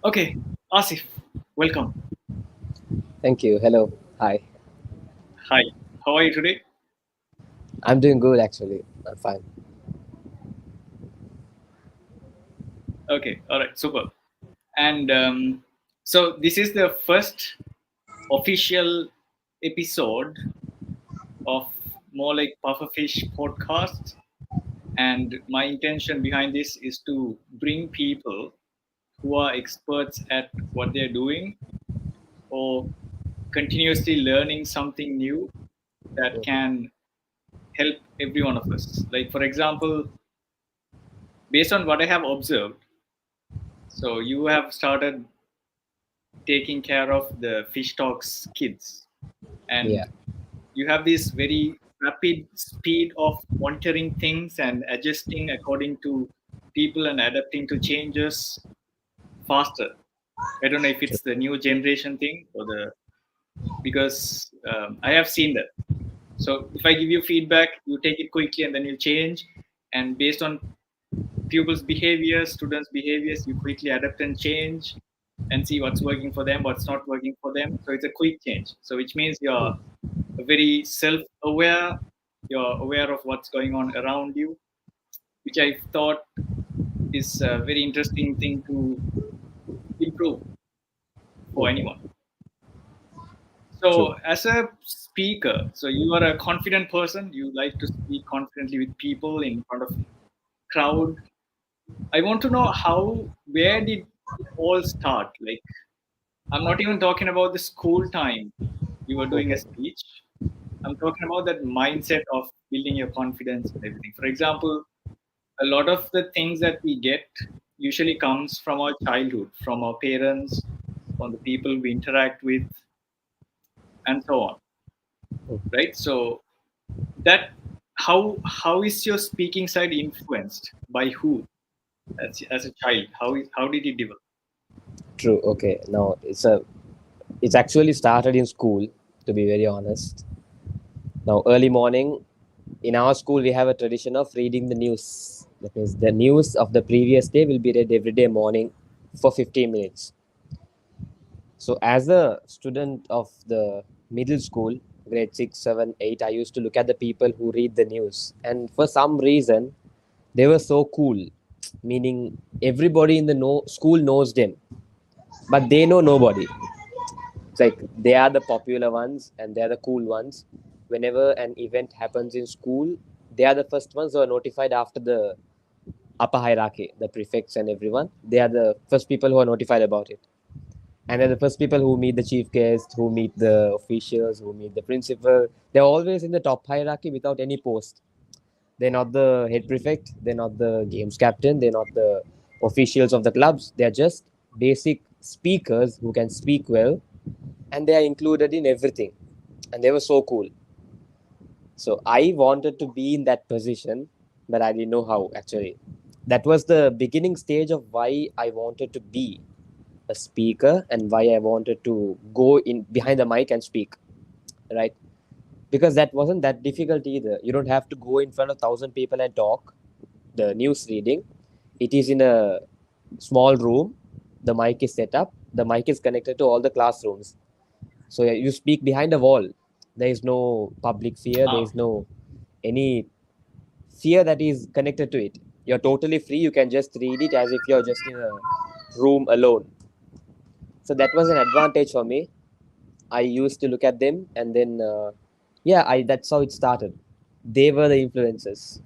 Okay, Asif, welcome. Thank you. Hello. Hi. Hi, how are you today? I'm doing good actually. I'm fine. Okay, all right, super. And so this is the first official episode of More Like Pufferfish podcast. And my intention behind this is to bring people who are experts at what they're doing or continuously learning something new that can help every one of us. Like, for example, based on what I have observed, so you have started taking care of the fish talks kids, Yeah. and you have this very rapid speed of monitoring things and adjusting according to people and adapting to changes faster. I don't know if True. it's the new generation thing or the because I have seen that. So if I give you feedback, you take it quickly and then you change, and based on pupils' behaviors, students' behaviors, you quickly adapt and change and see what's working for them, what's not working for them. So it's a quick change. So which means you're very self-aware, you're aware of what's going on around you, which I thought is a very interesting thing to improve for anyone. True. So as a speaker, so you are a confident person, you like to speak confidently with people in front of crowd. I want to know where did it all start? Like, I'm not even talking about the school time you were doing a Mhm. speech. I'm talking about that mindset of building your confidence and everything. For example, a lot of the things that we get usually comes from our childhood, from our parents, from the people we interact with, and so on. Right? So that how is your speaking side influenced by who as a child? How did it develop? True. Okay. Now it's actually started in school, to be very honest. Now early morning in our school we have a tradition of reading the news. That means the news of the previous day will be read every day morning for 15 minutes. So as a student of the middle school, grade 6, 7, 8, I used to look at the people who read the news. And for some reason, they were so cool, meaning everybody in the school knows them, but they know nobody. It's like they are the popular ones and they are the cool ones. Whenever an event happens in school, they are the first ones who are notified after the upper hierarchy, the prefects and everyone. They are the first people who are notified about it. And they're the first people who meet the chief guest, who meet the officials, who meet the principal. They're always in the top hierarchy without any post. They're not the head prefect. They're not the games captain. They're not the officials of the clubs. They're just basic speakers who can speak well, and they are included in everything. And they were so cool. So I wanted to be in that position, but I didn't know how actually. That was the beginning stage of why I wanted to be a speaker and why I wanted to go in behind the mic and speak, right? Because that wasn't that difficult either. You don't have to go in front of 1,000 people and talk the news reading. It is in a small room. The mic is set up. The mic is connected to all the classrooms. So yeah, you speak behind a wall. There is no public fear. There Ah, is no any fear that is connected to it. You're totally free. You can just read it as if you're just in a room alone. So that was an advantage for me. I used to look at them, and then yeah, I that's how it started. They were the influences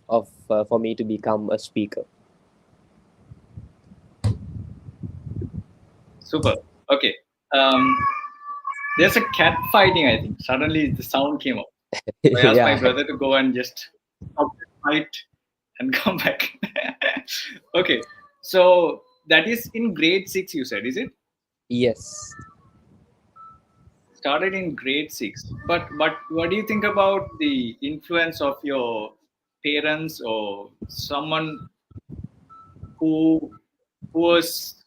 of for me to become a speaker. super. Okay. Um, there's a cat fighting, I think. Suddenly the sound came up. So I asked my Yeah. brother to go and just stop the fight and come back. Okay. So that is in grade six, you said, is it? Yes. Started in grade six. But what do you think about the influence of your parents or someone who who was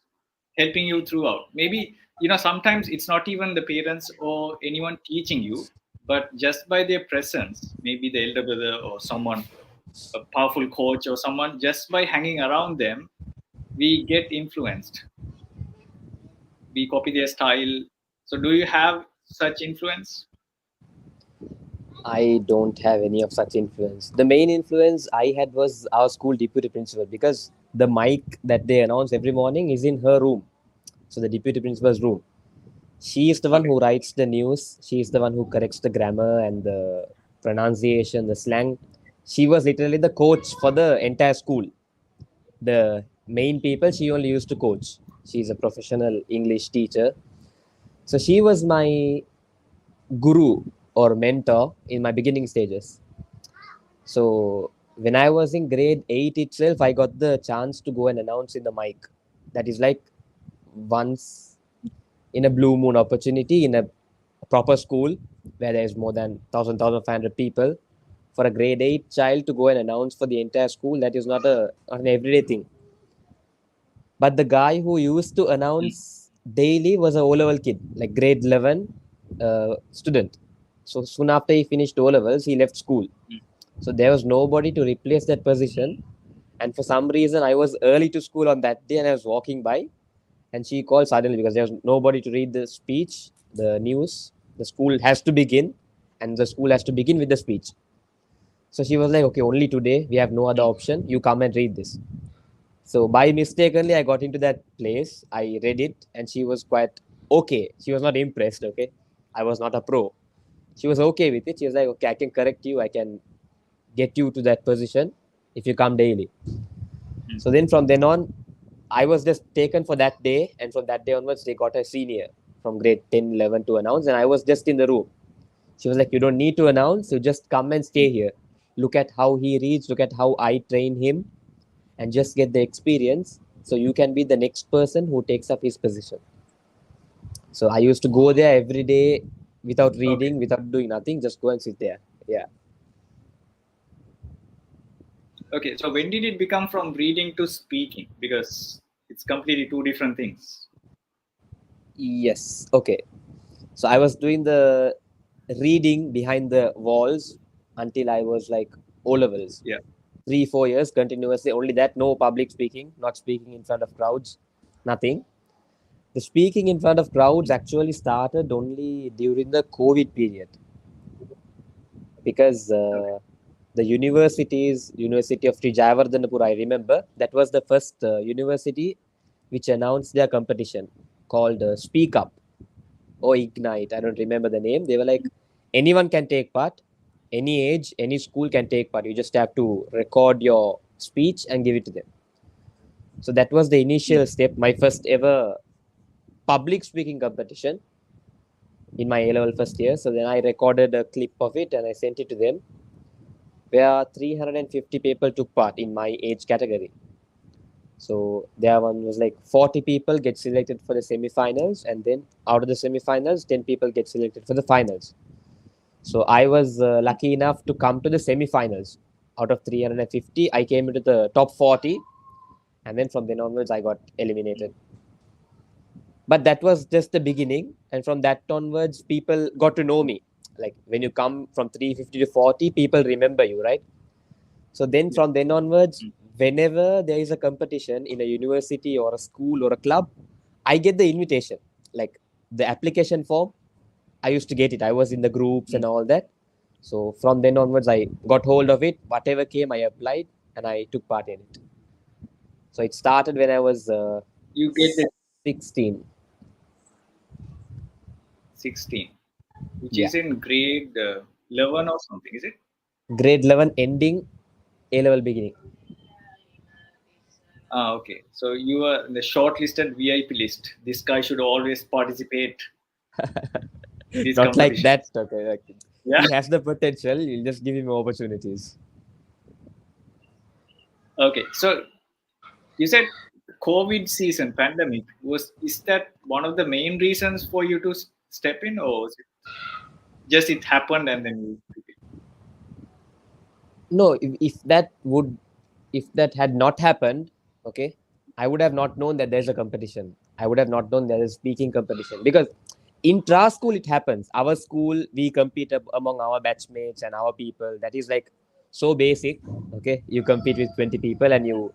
helping you throughout? Maybe sometimes it's not even the parents or anyone teaching you, but just by their presence, maybe the elder brother or someone, a powerful coach or someone, just by hanging around them, we get influenced. we copy their style. So do you have such influence? I don't have any of such influence. The main influence I had was our school deputy principal, because the mic that they announce every morning is in her room. So the deputy principal's room. She is the one Okay. who writes the news. She is the one who corrects the grammar and the pronunciation, the slang. She was literally the coach for the entire school. The main people she only used to coach. She's a professional English teacher. So she was my guru or mentor in my beginning stages. So when I was in grade 8 itself, I got the chance to go and announce in the mic. That is like once in a blue moon opportunity in a proper school where there's more than 1,500 people. For a grade 8 child to go and announce for the entire school, that is not an everyday thing. But the guy who used to announce daily was a O-level kid, like grade 11 student. So soon after he finished O-levels, he left school. So there was nobody to replace that position. And for some reason, I was early to school on that day and I was walking by. And she called suddenly because there was nobody to read the speech, the news. The school has to begin, and the school has to begin with the speech. So she was like, okay, only today. We have no other option. You come and read this. So by mistakenly, I got into that place. I read it, and she was quite okay. She was not impressed. Okay, I was not a pro. She was okay with it. She was like, okay, I can correct you. I can get you to that position if you come daily. So then from then on, I was just taken for that day. And from that day onwards, they got a senior from grade 10, 11 to announce. And I was just in the room. She was like, you don't need to announce. You just come and stay here. Look at how he reads. Look at how I train him, and just get the experience. So you can be the next person who takes up his position. So I used to go there every day without reading, Okay. without doing nothing. Just go and sit there. Yeah. Okay. So when did it become from reading to speaking? Because it's completely two different things. Yes. Okay. So I was doing the reading behind the walls until I was like O levels. Yeah. 3-4 years continuously. Only that, no public speaking, not speaking in front of crowds, nothing. The speaking in front of crowds actually started only during the COVID period, because the University of Sri Jayawardhanapur, I remember, that was the first university which announced their competition called Speak Up or Ignite. I don't remember the name. They were like, anyone can take part, any age, any school can take part. You just have to record your speech and give it to them. So that was the initial step, my first ever public speaking competition in my A level first year. So then I recorded a clip of it and I sent it to them, where 350 people took part in my age category. So there one was like 40 people get selected for the semifinals, and then out of the semifinals, 10 people get selected for the finals. So I was lucky enough to come to the semifinals. Out of 350, I came into the top 40, and then from then onwards, I got eliminated. But that was just the beginning, and from that onwards, people got to know me. Like when you come from 350 to 40, people remember you, right? So then from then onwards, whenever there is a competition in a university or a school or a club, I get the invitation. Like the application form, I used to get it. I was in the groups and all that. So from then onwards, I got hold of it. Whatever came, I applied and I took part in it. So it started when I was You get the 16. 16, which Yeah. is in grade 11 or something, is it? Grade 11 ending, A level beginning. Ah, okay. So you are in the shortlisted VIP list. This guy should always participate in these Not like that. competitions. Okay. Like, Yeah. he has the potential. You'll just give him opportunities. Okay. So you said COVID season, pandemic, was is that one of the main reasons for you to step in, or was it just it happened and then you took it? No, if that had not happened, okay, I would have not known that there's a competition. I would have not known there is speaking competition, because intra school it happens. Our school, we compete among our batchmates and our people. That is like so basic. Okay, you compete with 20 people and you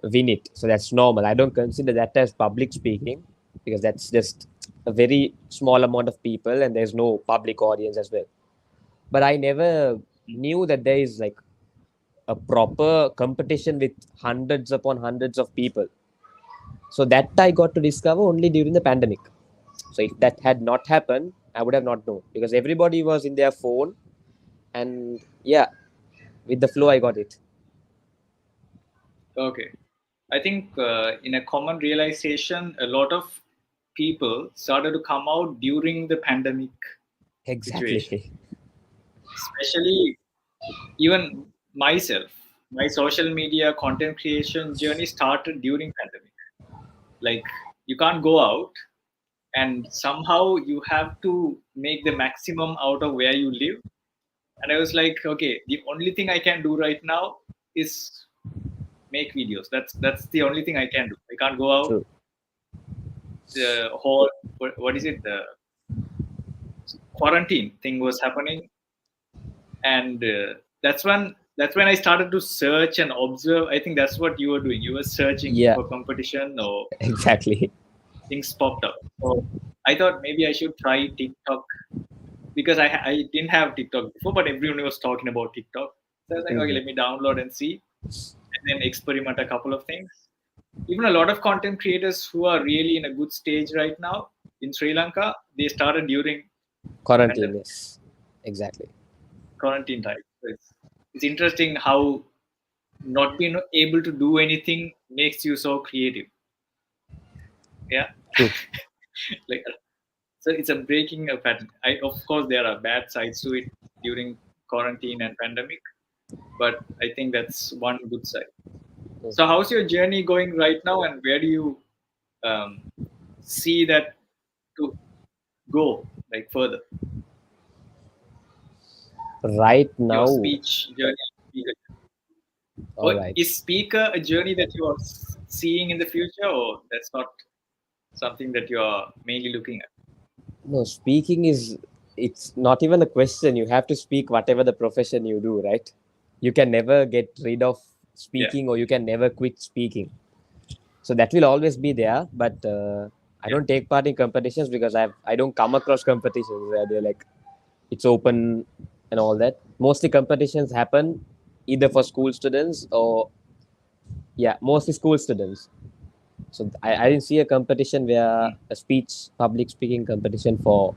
win it. So that's normal. I don't consider that as public speaking. because that's just a very small amount of people and there's no public audience as well. But I never knew that there is like a proper competition with hundreds upon hundreds of people. So that I got to discover only during the pandemic. So if that had not happened, I would have not known because everybody was in their phone, and yeah, with the flow I got it. Okay. I think in a common realization, a lot of people started to come out during the pandemic situation, Exactly. especially even myself. My social media content creation journey started during pandemic. Like you can't go out, and somehow you have to make the maximum out of where you live. And I was like, okay, the only thing I can do right now is make videos. That's the only thing I can do. I can't go out. True. The whole what is it? The quarantine thing was happening, and that's when I started to search and observe. I think that's what you were doing. You were searching Yeah, for competition or exactly. things popped up. So I thought maybe I should try TikTok because I didn't have TikTok before, but everyone was talking about TikTok. So I was like, okay, Mhm. let me download and see, and then experiment a couple of things. Even a lot of content creators who are really in a good stage right now in Sri Lanka, they started during Quarantine, pandemic, yes. Exactly. quarantine time. So it's interesting how not being able to do anything makes you so creative. Yeah. True. Like so it's a breaking a pattern. I of course there are bad sides to it during quarantine and pandemic, but I think that's one good side. So how's your journey going right now, and where do you um, see that to go like further? Right Your now, speech journey. Speaker. all Or right. is speaker a journey that you are seeing in the future, or that's not something that you are mainly looking at? No, speaking is, it's not even a question. You have to speak whatever the profession you do, right? You can never get rid of Yeah, speaking or you can never quit speaking. So that will always be there. But I yeah, don't take part in competitions because I don't come across competitions where they're like it's open and all that. Mostly competitions happen either for school students or yeah, mostly school students. So I didn't see a competition where mm, a speech, public speaking competition for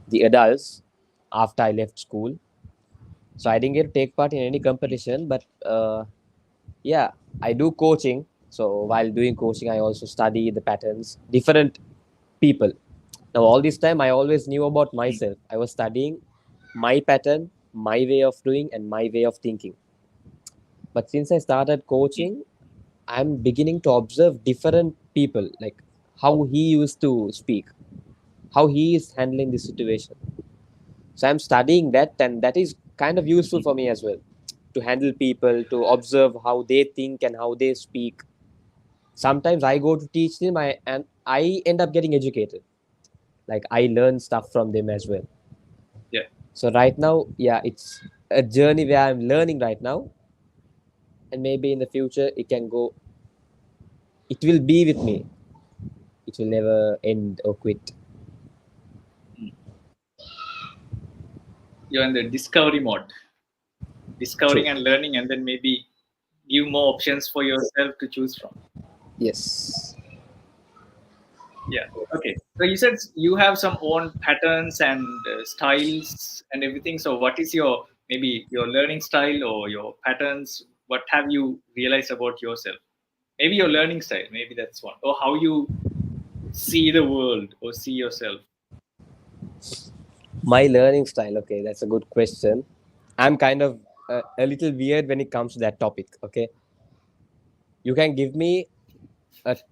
the adults after I left school. So I didn't get to take part in any mm, competition, but yeah, I do coaching. So while doing coaching, I also study the patterns, different people. Now all this time, I always knew about mm, myself. I was studying my pattern, my way of doing, and my way of thinking. But since I started mm, coaching, I'm beginning to observe different people, like how he used to speak, how he is handling the situation. So I'm studying that, and that is kind of useful mm. for me as well to handle people, to observe how they think and how they speak. Sometimes I go to teach them, and I end up getting educated. Like I learn stuff from them as well. Yeah. So right now, yeah, it's a journey where I'm learning right now, and maybe in the future it can go. It will be with me. It will never end or quit. Mm. You're in the discovery mode, True. discovering and learning, and then maybe give more options for yourself to choose from. Yes. Yeah. Okay. So you said you have some own patterns and styles and everything. So what is your maybe your learning style or your patterns? What have you realized about yourself? Maybe your learning style. Maybe that's one. Or how you see the world or see yourself. My learning style. Okay, that's a good question. I'm kind of a little weird when it comes to that topic. Okay, you can give me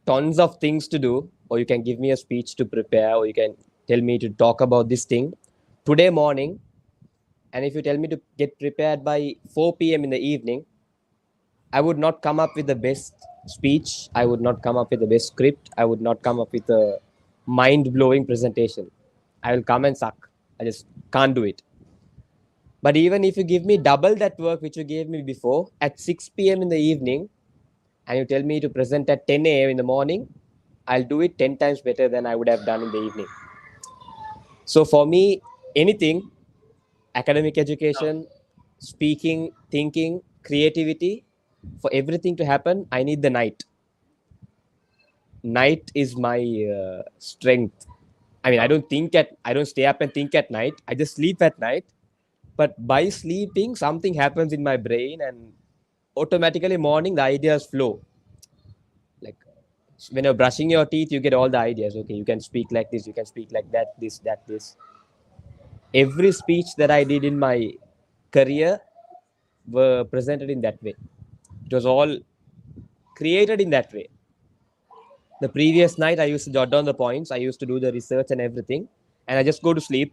tons of things to do, or you can give me a speech to prepare, or you can tell me to talk about this thing today morning. And if you tell me to get prepared by 4 p.m. in the evening, I would not come up with the best speech. I would not come up with the best script. I would not come up with a mind blowing presentation. I will come and suck. I just can't do it. But even if you give me double that work which you gave me before at 6 p.m. in the evening, and you tell me to present at 10 a.m. in the morning, I'll do it 10 times better than I would have done in the evening. So for me, anything, academic education, speaking, thinking, creativity, for everything to happen, I need the night. Night is my strength. I mean, I don't stay up and think at night. I just sleep at night. But by sleeping, something happens in my brain, and automatically morning the ideas flow. Like when you're brushing your teeth, you get all the ideas. Okay, you can speak like this, you can speak like that, this, that, this. Every speech that I did in my career were presented in that way. It was all created in that way. The previous night, I used to jot down the points. I used to do the research and everything, and I just go to sleep.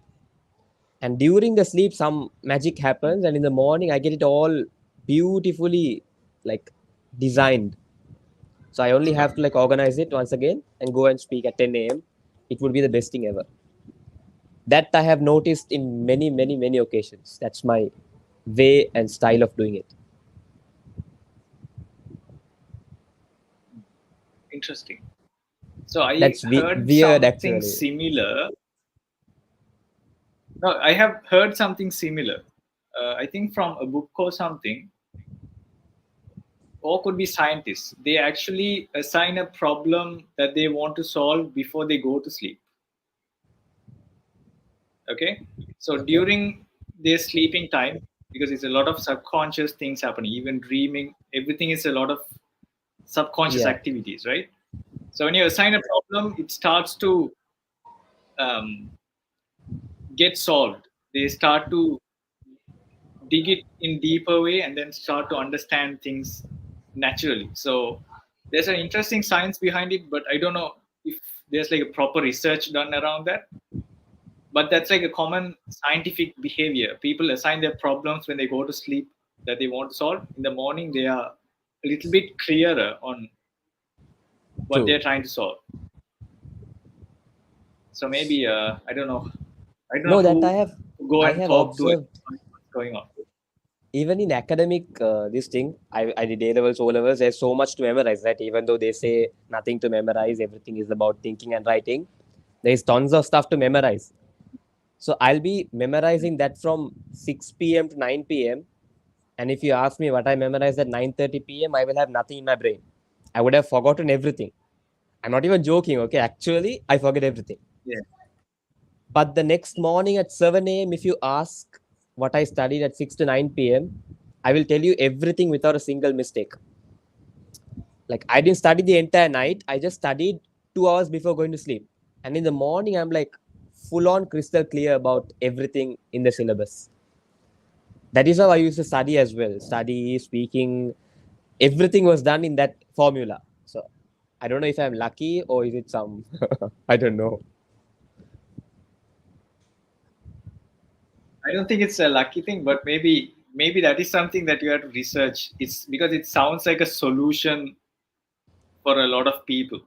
And during the sleep, some magic happens, and in the morning, I get it all beautifully like designed. So I only have to like organize it once again and go and speak at 10 a.m. It would be the best thing ever. That I have noticed in many, many, many occasions. That's my way and style of doing it. Interesting. So I That's heard weird, something actually. similar. No, I have heard something similar. I think from a book or something, or could be scientists. They actually assign a problem that they want to solve before they go to sleep. Okay, so Okay. during their sleeping time, because it's a lot of subconscious things happening, even dreaming, everything is a lot of subconscious Yeah. activities, right? So when you assign a problem, it starts to um, get solved. They start to dig it in deeper way and then start to understand things naturally. So there's an interesting science behind it, but I don't know if there's like a proper research done around that. But that's like a common scientific behavior. People assign their problems when they go to sleep that they want to solve. In the morning, they are a little bit clearer on what True. they're trying to solve. So maybe I don't know. I don't know No, that who go I and have talk to it. observed What's going on? even in academic this thing. I did A levels, O levels. There's so much to memorize, right? Even though they say nothing to memorize, everything is about thinking and writing. There's tons of stuff to memorize. So I'll be memorizing that from 6 p.m. to 9 p.m. And if you ask me what I memorized at 9:30 p.m., I will have nothing in my brain. I would have forgotten everything. I'm not even joking, okay? Actually, I forget everything. Yeah. But the next morning at 7 a.m., if you ask what I studied at 6 to 9 p.m., I will tell you everything without a single mistake. Like, I didn't study the entire night. I just studied 2 hours before going to sleep. And in the morning, I'm like full on crystal clear about everything in the syllabus. That is how I used to study as well. Study, speaking, everything was done in that formula. So I don't know if I'm lucky or is it some, I don't know. I don't think it's a lucky thing, but maybe that is something that you have to research. It's because it sounds like a solution for a lot of people,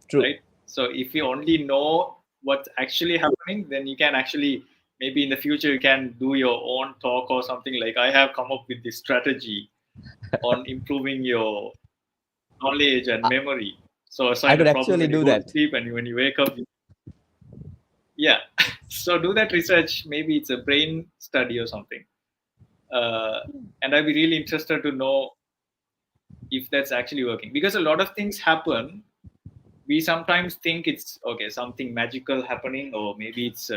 True. right? So if you only know what's actually happening, then you can actually maybe in the future you can do your own talk or something like I have come up with this strategy on improving your knowledge and memory. So I assign a could problem actually when you do go to that. sleep and when you wake up. Yeah. So do that research. Maybe it's a brain study or something. Uh, and I'd be really interested to know if that's actually working because a lot of things happen. We sometimes think it's okay, something magical happening, or maybe it's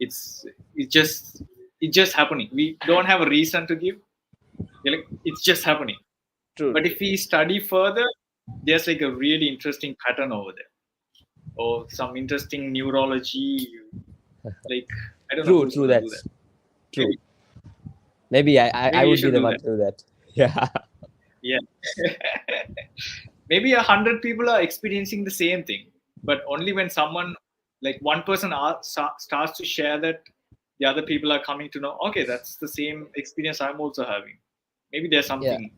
it's just happening. We don't have a reason to give. We're like it's just happening. True, But true. if we study further, there's like a really interesting pattern over there, or some interesting neurology. Like I don't know True, who's true. gonna do that. That's true. Maybe Maybe I maybe you would be should the do one that. to do that. Yeah. Yeah. Maybe 100 people are experiencing the same thing, but only when someone like one person starts to share that, the other people are coming to know. Okay, that's the same experience I'm also having. Maybe there's Yeah. something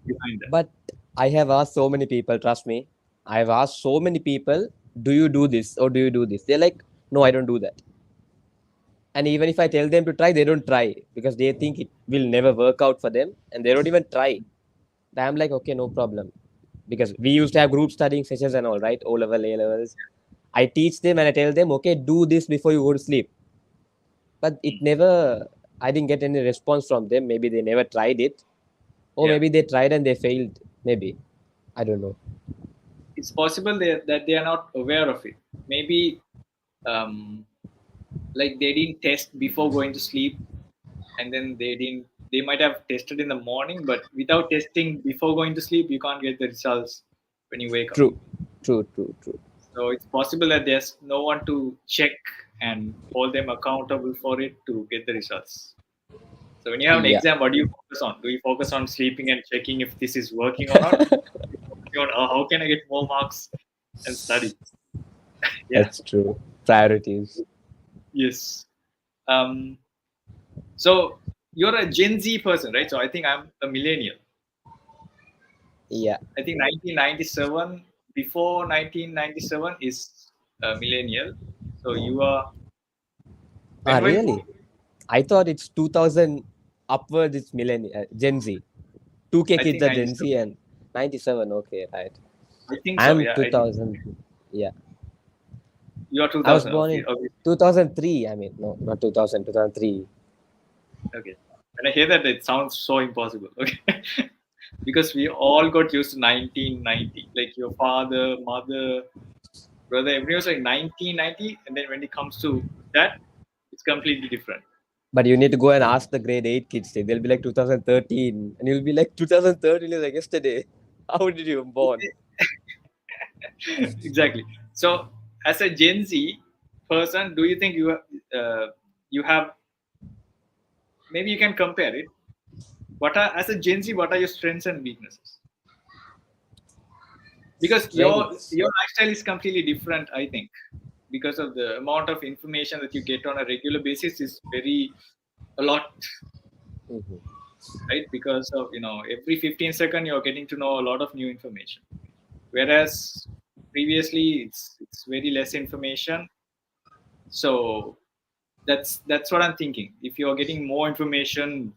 behind that. But I have asked so many people, trust me. I've asked so many people, do you do this or do you do this? They're like, no, I don't do that. And even if I tell them to try, they don't try because they think it will never work out for them and they don't even try. I'm like, okay, no problem. because we used to have group studying sessions and all, right? O level, A levels. I teach them and I tell them, okay, do this before you go to sleep. But it never, I didn't get any response from them. Maybe they never tried it, or Yeah. maybe they tried and they failed. Maybe, I don't know. It's possible that they are not aware of it. Maybe like they didn't test before going to sleep, and then they might have tested in the morning, but without testing before going to sleep, you can't get the results when you wake up. True, true, true, true. So it's possible that there's no one to check and hold them accountable for it to get the results. So when you have an Yeah, exam, what do you focus on? Do you focus on sleeping and checking if this is working or not? On, how can I get more marks and study? Yeah. that's true. Priorities. Yes. Um, so you're a Gen Z person, right? So I think I'm a millennial. Yeah. I think 1997, before 1997 is a millennial. So you are, Ah, when were you born? really? I thought it's 2000 upwards. It's millennial, Gen Z. 2K I kids think are Gen 97. Z and 97. Okay, right. I think so. I'm Yeah, I think 2000. Yeah. you are I was 2000. born Okay, in okay, 2003. I mean, no, not 2000, 2003. okay. When I hear that, it sounds so impossible. Okay, because we all got used to 1990. Like your father, mother, brother, everyone was like 1990, and then when it comes to that, it's completely different. But you need to go and ask the grade 8 kids. They'll be like 2013. And you'll be like 2013 is like yesterday. How did you born? Exactly. So, as a Gen Z person, do you think you have, maybe you can compare it? What are, as a Gen Z, what are your strengths and weaknesses? Because Strengths. your lifestyle is completely different, I think, because of the amount of information that you get on a regular basis is very a lot, Mhm. right? Because of every 15 seconds you're getting to know a lot of new information, whereas previously it's very less information. So that's what I'm thinking. If you're getting more information,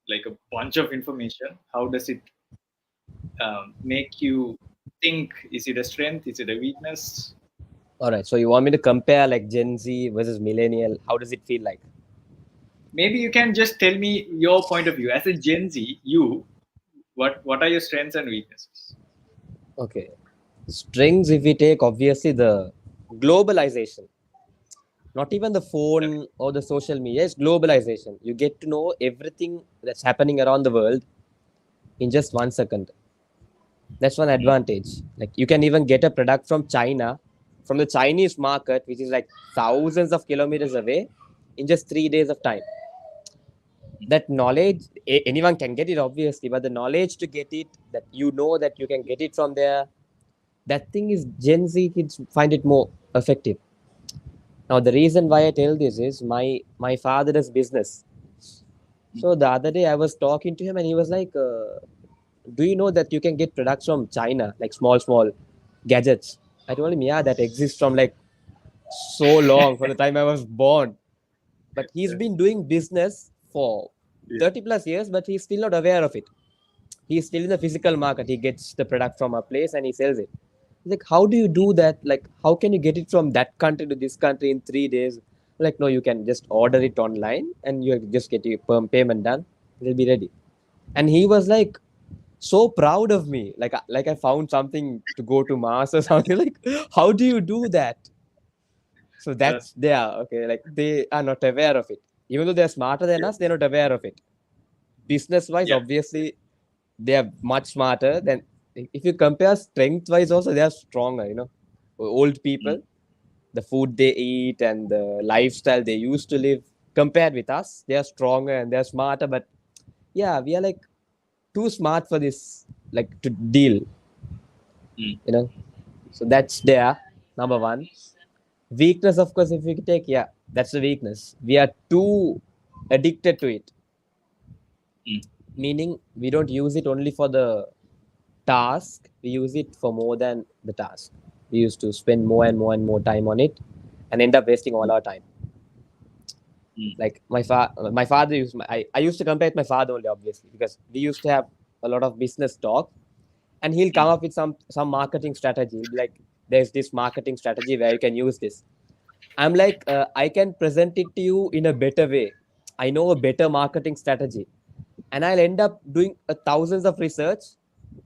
like a bunch of information, how does it make you think? Is it a strength? Is it a weakness? All right. So you want me to compare like Gen Z versus millennial? How does it feel like? Maybe you can just tell me your point of view as a Gen Z. What are your strengths and weaknesses? Okay. Strengths, if we take obviously the globalization, not even the Okay. phone or the social media, it's globalization. You get to know everything that's happening around the world in just 1 second. That's one Mm, advantage. Like you can even get a product from China, from the Chinese market, which is like thousands of kilometers away, in just 3 days of time. That knowledge, anyone can get it obviously, but the knowledge to get it, that you know that you can get it from there, that thing is Gen Z kids find it more effective. Now the reason why I tell this is my father does business. So the other day I was talking to him and he was like, "Do you know that you can get products from China, like small gadgets?" I told him, "Yeah, that exists from like so long, from the time I was born." But he's been doing business for yeah. 30 plus years, but he's still not aware of it. He's still in the physical market. He gets the product from a place and he sells it. Like, how do you do that? Like, how can you get it from that country to this country in 3 days? Like, no, you can just order it online and you just get your payment done. It'll be ready. And he was like so proud of me. Like I found something to go to Mars or something. Like, how do you do that? So Uh, that's there. Okay, like they are not aware of it. Even though they're smarter than yeah. us, they're not aware of it. Business wise, Yeah. obviously, they are much smarter than, if you compare strength wise also, they are stronger, old Mm, people, the food they eat and the lifestyle they used to live, compared with us, they are stronger and they're smarter. But yeah, we are like too smart for this, like to deal, mm, you know so that's there. Number one. Weakness, of course, if we take, yeah, that's the weakness. We are too addicted to it, mm, meaning we don't use it only for the task, we use it for more than the task. We used to spend more and more and more time on it and end up wasting all our time. mm, Like my father used I used to compare with my father only, obviously, because we used to have a lot of business talk, and he'll come up with some marketing strategy. He'll be like, there's this marketing strategy where you can use this. I'm like, I can present it to you in a better way. I know a better marketing strategy, and I'll end up doing thousands of research,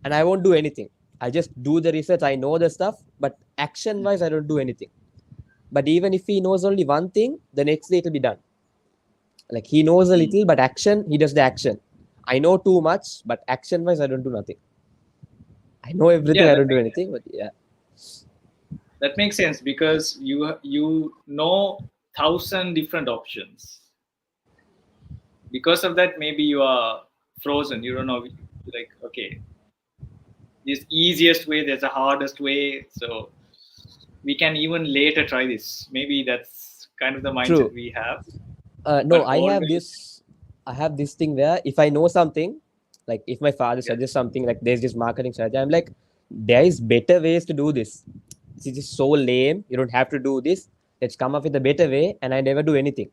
and I won't do anything. I just do the research. I know the stuff, but action wise, I don't do anything. But even if he knows only one thing, the next day it'll be done. Like he knows a little, but action, he does the action. I know too much, but action wise, I don't do nothing. I know everything, Yeah, I don't do anything, but yeah. that makes sense because you know 1,000 different options. Because of that, maybe you are frozen. You don't know, like, okay, this easiest way, there's a hardest way. So we can even later try this. Maybe that's kind of the mindset True. we have. No, But always, I have this thing where if I know something, like if my father suggests something, like there's this marketing strategy, I'm like, there is better ways to do this. This is so lame. You don't have to do this. Let's come up with a better way, and I never do anything.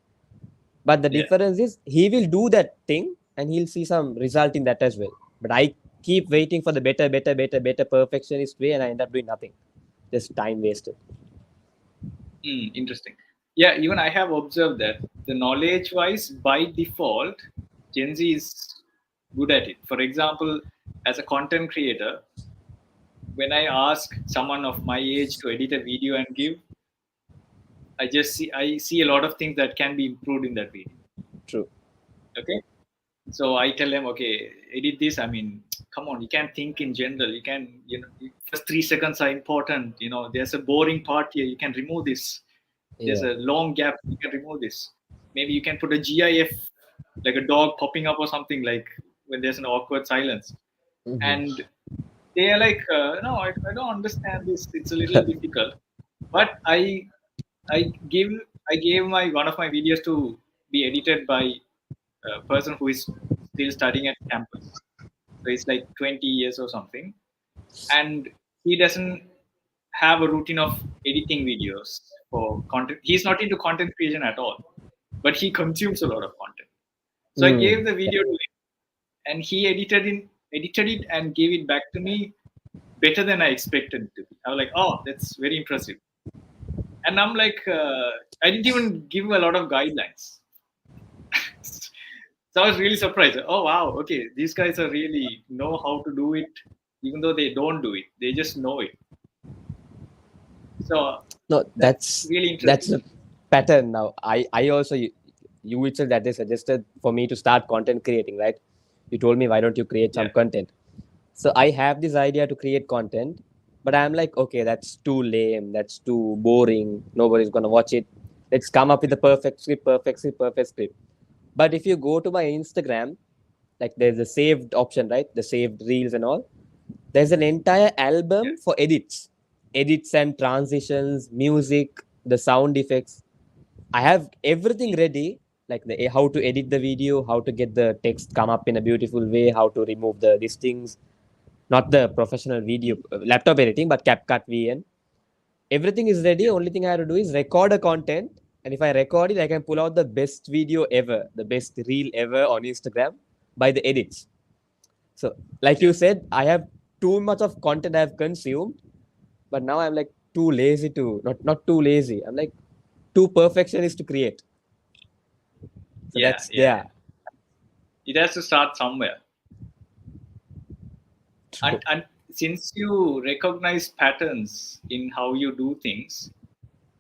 But the yeah. difference is he will do that thing, and he'll see some result in that as well. But I keep waiting for the better perfectionist way, and I end up doing nothing. Just time wasted. Interesting. Yeah, even I have observed that the knowledge wise, by default, Gen Z is good at it. For example, as a content creator, when I ask someone of my age to edit a video and give, I see a lot of things that can be improved in that video. True. Okay. So I tell them, okay, edit this. I mean, come on, you can't think in general. You can, first 3 seconds are important. There's a boring part here. You can remove this. There's Yeah. a long gap. You can remove this. Maybe you can put a GIF, like a dog popping up or something, like when there's an awkward silence. Mhm. And they are like, no, I don't understand this. It's a little difficult. But I gave I gave my one of my videos to be edited by a person who is still studying at campus. So he's like 20 years or something, and he doesn't have a routine of editing videos for content. He's not into content creation at all, but he consumes a lot of content. So I gave the video to him, and he edited it and gave it back to me better than I expected it to be. I was like, oh, that's very impressive. And I'm like, I didn't even give a lot of guidelines. So I was really surprised. Oh wow, okay, these guys are really know how to do it, even though they don't do it. They just know it. So No, really that's interesting. a pattern now. I also you itself that they suggested for me to start content creating, right? You told me why don't you create some Yeah. content? So I have this idea to create content, but I'm like, okay, that's too lame, that's too boring. Nobody's gonna watch it. Let's come up with a perfect script. But if you go to my Instagram, like there's a saved option, right? The saved reels and all. There's an entire Yeah. album for edits and transitions, music, the sound effects. I have everything ready, like the how to edit the video, how to get the text come up in a beautiful way, how to remove these things. Not the professional video laptop editing, but CapCut VN. Everything is ready. Yeah. Only thing I have to do is record a content, and if I record it, I can pull out the best video ever, the best reel ever on Instagram by the edits. So, like Yeah. you said, I have too much of content I have consumed, but now I'm like too lazy to not too lazy. I'm like too perfectionist to create. So Yeah. that's Yeah. there. It has to start somewhere. True. And since you recognize patterns in how you do things,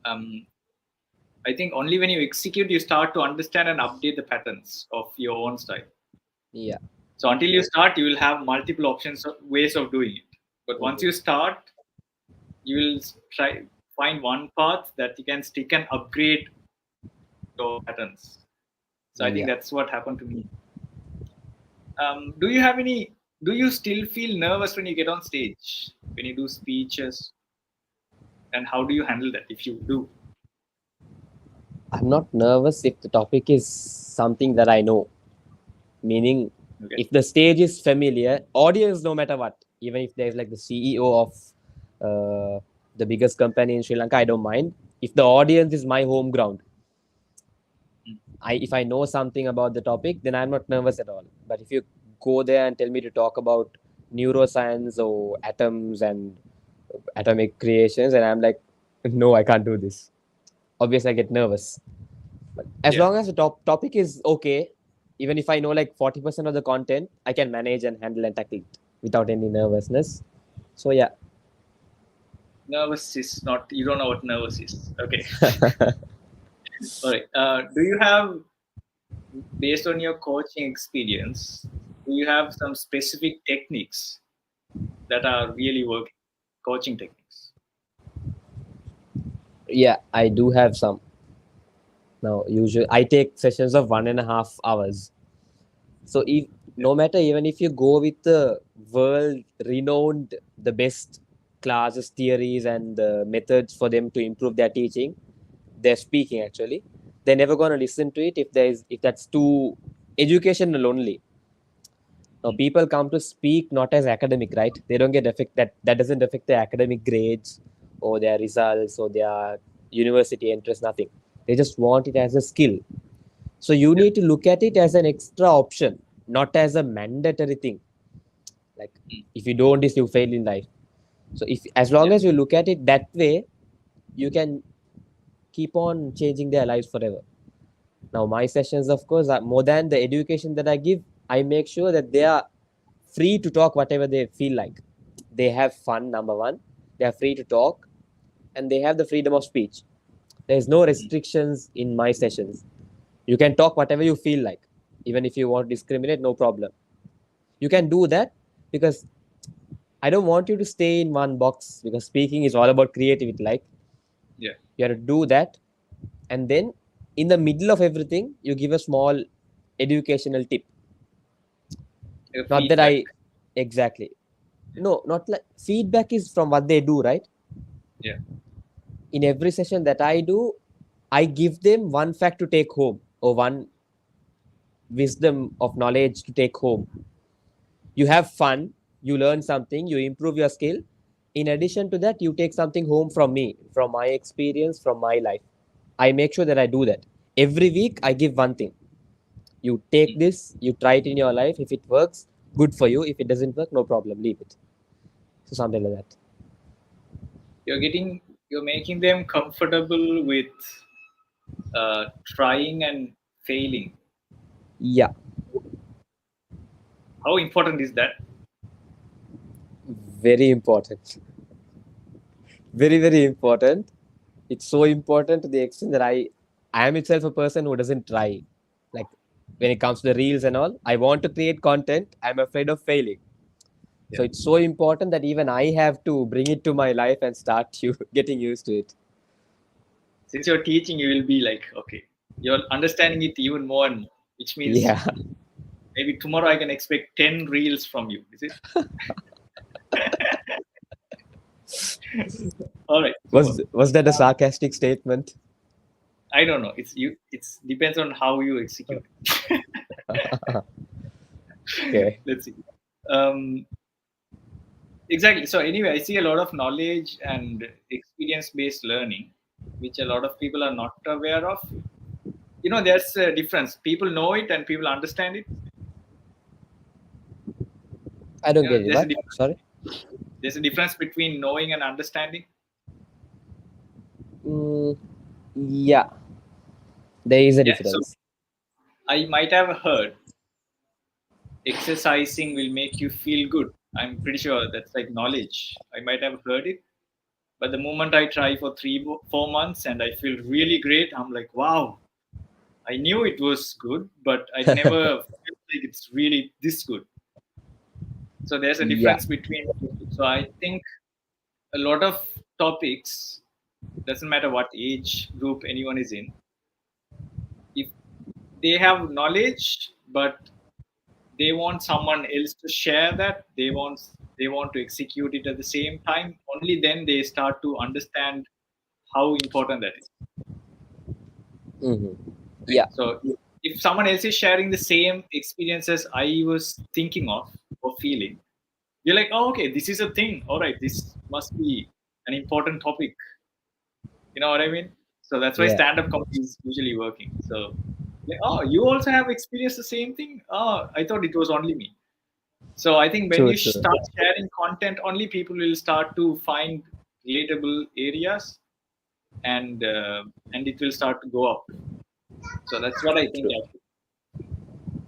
um, I think only when you execute, you start to understand and update the patterns of your own style. Yeah. So until you start, you will have multiple options of ways of doing it. But once Mhm. you start, you will try find one path that you can stick and upgrade your patterns. So I think Yeah. that's what happened to me. Do you have any? Do you still feel nervous when you get on stage, when you do speeches, and how do you handle that if you do? I'm not nervous if the topic is something that I know. Meaning, Okay. if the stage is familiar, audience no matter what, even if there's like the CEO of the biggest company in Sri Lanka, I don't mind. If the audience is my home ground, if I know something about the topic, then I'm not nervous at all. But if you go there and tell me to talk about neuroscience or atoms and atomic creations, and I'm like, no, I can't do this. Obviously, I get nervous. But as Yeah. long as the topic is okay, even if I know like 40% of the content, I can manage and handle and tackle it without any nervousness. So yeah. Nervous is not. You don't know what nervous is. Okay. All right. Do you have, based on your coaching experience, do you have some specific techniques that are really working? Coaching techniques. Yeah, I do have some. Now, usually I take sessions of 1.5 hours. So if Yeah. no matter, even if you go with the world renowned, the best classes, theories, and methods for them to improve their teaching, their speaking actually, they're never gonna listen to it if that's too educational only. Now Mm. people come to speak not as academic, right? They don't get affect that doesn't affect their academic grades or their results or their university interest, nothing. They just want it as a skill. So you Yeah. need to look at it as an extra option, not as a mandatory thing. Like Mm. if you don't this, you fail in life. So if as long Yeah. as you look at it that way, you can keep on changing their lives forever. Now my sessions, of course, are more than the education that I give. I make sure that they are free to talk whatever they feel like. They have fun, number one. They are free to talk and they have the freedom of speech. There's no Mm. restrictions in my sessions. You can talk whatever you feel like. Even if you want to discriminate, no problem. You can do that because I don't want you to stay in one box because speaking is all about creativity. Like Yeah. you have to do that. And then in the middle of everything, you give a small educational tip. Not that Feedback. I exactly. No, not like feedback is from what they do, right? Yeah. In every session that I do, I give them one fact to take home or one wisdom of knowledge to take home. You have fun, you learn something, you improve your skill. In addition to that, you take something home from me, from my experience, from my life. I make sure that I do that. Every week, I give one thing. You take Mm. this, you try it in your life. If it works, good for you. If it doesn't work, no problem, leave it. So, something like that. You're making them comfortable with trying and failing. Yeah, How important is that? very important. Very, very important. It's so important to the extent that I am itself a person who doesn't try. Like when it comes to the reels and all, I want to create content. I'm afraid of failing. Yeah. So it's so important that even I have to bring it to my life and start you getting used to it. Since you're teaching, you will be like, okay, you're understanding it even more and more, which means Yeah. maybe tomorrow I can expect 10 reels from you. Is it? All right, super. Was that a sarcastic statement? I don't know. It's you. It's depends on how you execute. Okay. Let's see. Um, exactly. So anyway, I see a lot of knowledge and experience-based learning, which a lot of people are not aware of. There's a difference. People know it and people understand it. I don't get it. There's a What? difference. Sorry. There's a difference between knowing and understanding. Mm, yeah, there is a Yeah. So difference. I might have heard exercising will make you feel good. I'm pretty sure that's like knowledge. I might have heard it, but the moment I try for 4 months and I feel really great, I'm like, wow, I knew it was good, but I never felt like it's really this good. So there's a Yeah. difference between. So I think a lot of topics, doesn't matter what age group anyone is in, if they have knowledge, but they want someone else to share that, they want to execute it at the same time, only then they start to understand how important that is. Hmm. Right? Yeah. So if someone else is sharing the same experiences I was thinking of or feeling, you're like, oh, okay, this is a thing, all right, this must be an important topic. You know what I mean? So that's why Yeah. stand-up comedy is usually working. So, like, oh, you also have experienced the same thing? Oh, I thought it was only me. So I think when True, you true. start sharing content, only people will start to find relatable areas, and it will start to go up. So that's what I think. True. Actually.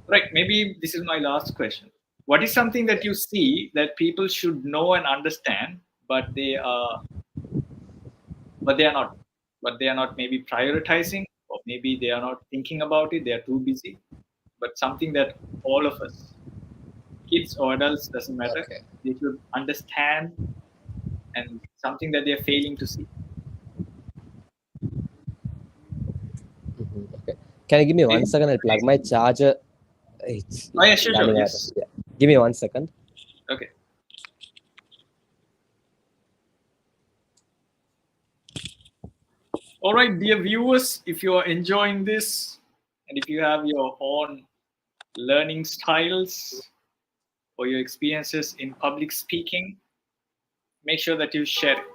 Right. Maybe this is my last question. What is something that you see that people should know and understand, but they are not, maybe prioritizing, or maybe they are not thinking about it. They are too busy. But something that all of us, kids or adults, doesn't matter. Okay. They should understand, and something that they are failing to see. Okay. Can you give me one Maybe. second? I'll plug my charger. It's Oh yeah, sure, running out of. yes. Yeah. Give me 1 second. Okay. All right, dear viewers, if you are enjoying this, and if you have your own learning styles or your experiences in public speaking, make sure that you share it.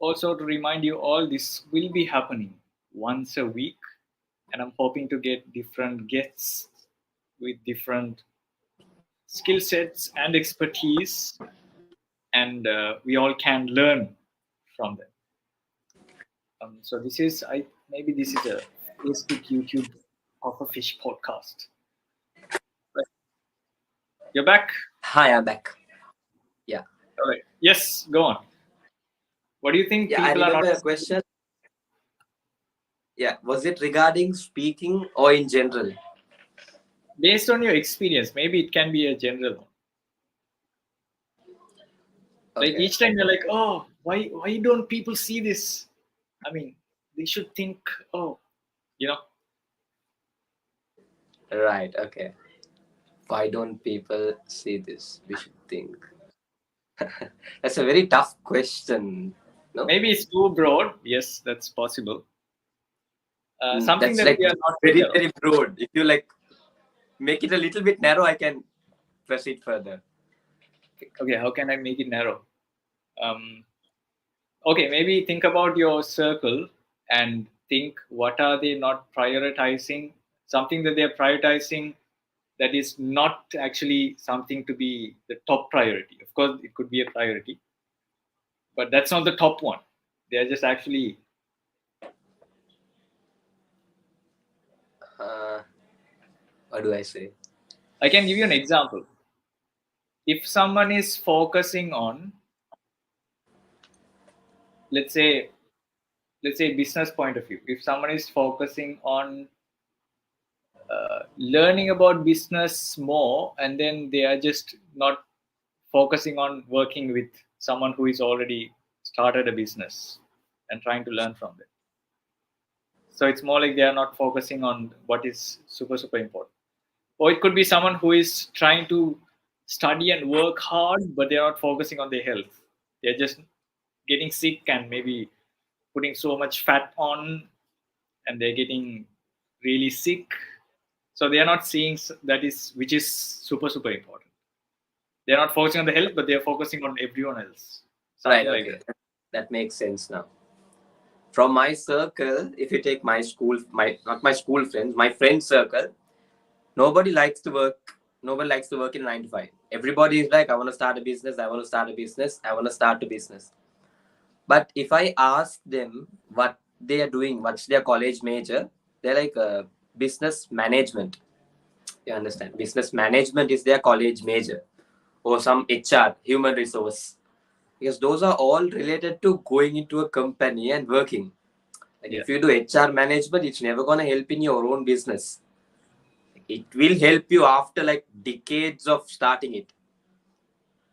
Also, to remind you all, this will be happening once a week, and I'm hoping to get different guests with different skill sets and expertise, and we all can learn from them. So this is, maybe this is a Facebook, YouTube, of a fish podcast. Right. You're back. Hi, I'm back. Yeah. All right. Yes, go on. What do you think Yeah, I people are not? remember a question. Yeah, was it regarding speaking or in general? Based on your experience, maybe it can be a general one. Like Okay. each time you're like, oh, why don't people see this? I mean, they should think, oh, you know. Right. Okay. Why don't people see this? We should think. That's a very tough question. No, Maybe it's too broad. Yes, that's possible. Something that's that like we are not very, aware of. very broad. If you like make it a little bit narrow, I can proceed further. Okay, how can I make it narrow? Okay, maybe think about your circle and think, what are they not prioritizing? Something that they're prioritizing that is not actually something to be the top priority. Of course, it could be a priority, but that's not the top one. They're just actually, What do I say? I can give you an example. If someone is focusing on, let's say, business point of view, if someone is focusing on learning about business more, and then they are just not focusing on working with someone who is already started a business and trying to learn from them. So it's more like they are not focusing on what is super important. Or it could be someone who is trying to study and work hard, but they're not focusing on their health. They're just getting sick and maybe putting so much fat on, and they're getting really sick. So they are not seeing that is, which is super important. They're not focusing on the health, but they're focusing on everyone else. Something Right. like Okay. that. That makes sense now. From my circle, if you take my school, not my school friends, my friend circle, nobody likes to work. Nobody likes to work in 9 to 5. Everybody is like, I want to start a business. I want to start a business. I want to start a business. But if I ask them what they are doing, what's their college major, they're like business management. You understand? Business management is their college major, or some HR, human resource, because those are all related to going into a company and working. Like Yeah. if you do HR management, it's never gonna help in your own business. It will help you after like decades of starting it.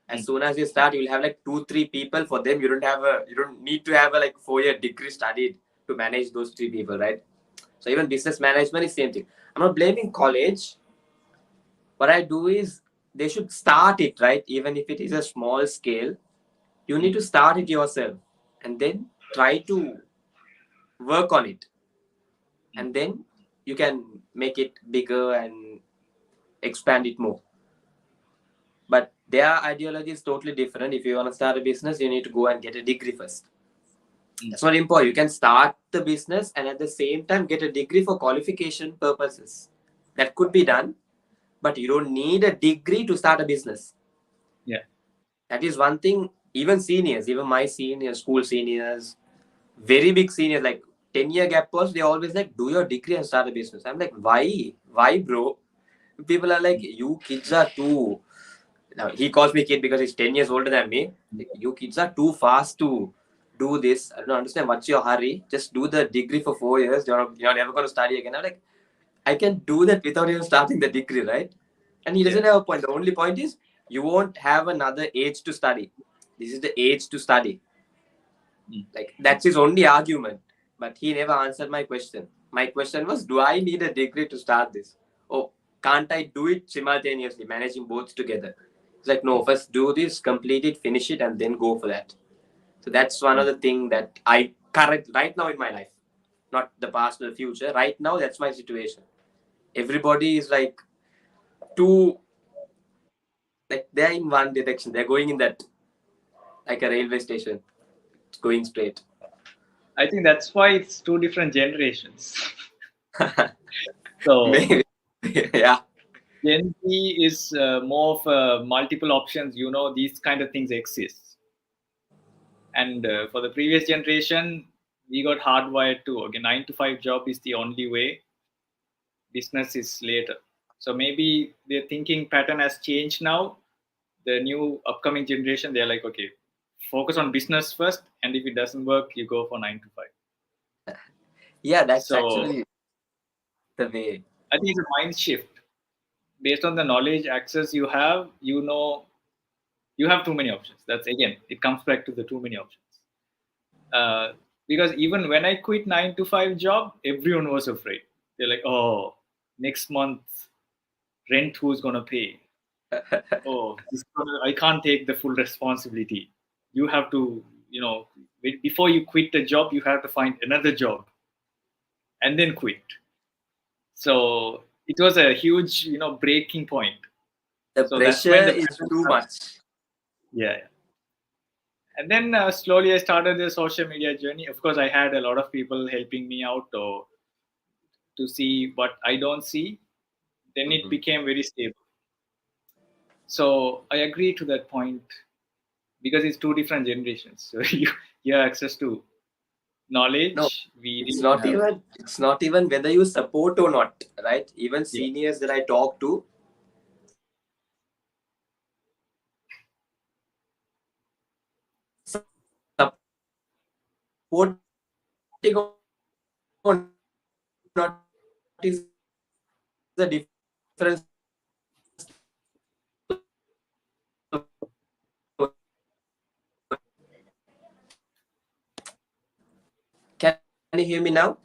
As soon as you start, you'll have like 2 3 people. For them, you don't need to have a like 4 year degree studied to manage those 3 people, right? So even business management is same thing. I'm not blaming college. What I do is they should start it, right? Even if it is a small scale, you need to start it yourself and then try to work on it, and then you can make it bigger and expand it more. But their ideology is totally different. If you want to start a business, you need to go and get a degree first. That's not important. You can start the business and at the same time get a degree for qualification purposes. That could be done, but you don't need a degree to start a business. Yeah. That is one thing. Even seniors, even my seniors, school seniors, very big seniors, like 10-year gap post, they always like, do your degree and start a business. I'm like, why? Why, bro? People are like, you kids are too. Now, he calls me kid because he's 10 years older than me. Like, you kids are too fast to do this. I don't understand what's your hurry. Just do the degree for 4 years. You're never going to study again. I'm like, I can do that without even starting the degree, right? And he doesn't have a point. The only point is you won't have another age to study. This is the age to study. Like, that's his only argument. But he never answered my question. My question was, do I need a degree to start this? Oh, can't I do it simultaneously, managing both together? It's like, no, first do this, complete it, finish it, and then go for that. So that's one of the things that I correct right now in my life. Not the past or the future. Right now, that's my situation. Everybody is like they're in one direction. They're going in that, like a railway station. It's going straight. I think that's why it's two different generations. So Maybe. Yeah. Gen Z is more of multiple options. These kind of things exist. And for the previous generation, we got hardwired to, okay, 9 to 5 job is the only way. Business is later. So maybe their thinking pattern has changed now. The new upcoming generation, they're like, okay, focus on business first. And if it doesn't work, you go for 9 to 5. Yeah, that's So actually the way. I think it's a mind shift. Based on the knowledge access you have, you have too many options. That's, again, it comes back to the too many options. Because even when I quit 9 to 5 job, everyone was afraid. They're like, oh, next month rent, who's gonna pay? Oh, I can't take the full responsibility. You have to, before you quit the job, you have to find another job and then quit. So it was a huge, breaking point. The So that's pressure when the is pressure too starts. much. Yeah. And then slowly I started the social media journey. Of course, I had a lot of people helping me out to see what I don't see. Then it became very stable. So I agree to that point, because it's two different generations. So you have access to knowledge. No, We it's didn't not have. even. It's not even whether you support or not, right? Even Yeah. seniors that I talk to, supporting or not is the difference. Can you hear me now?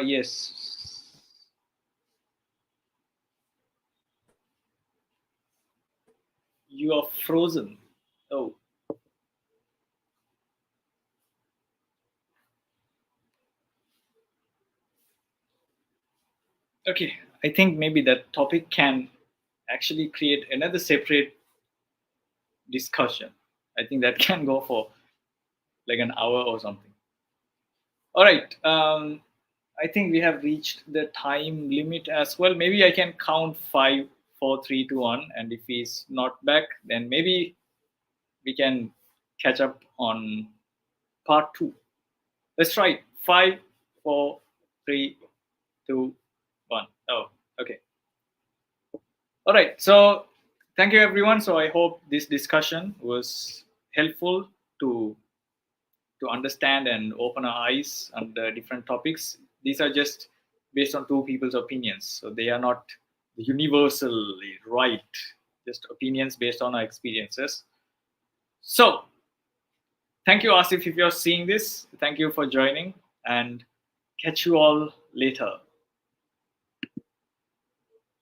Yes. You are frozen. Oh. Okay. I think maybe that topic can actually create another separate discussion. I think that can go for like an hour or something. All right. I think we have reached the time limit as well. Maybe I can count 5, 4, 3, 2, 1, and if he's not back, then maybe we can catch up on part 2. Let's try it. 5, 4, 3, 2, 1. Oh, okay. All right. So thank you, everyone. So I hope this discussion was helpful to understand and open our eyes on the different topics. These are just based on two people's opinions, so they are not universally right. Just opinions based on our experiences. So, thank you, Asif, if you're seeing this. Thank you for joining, and catch you all later.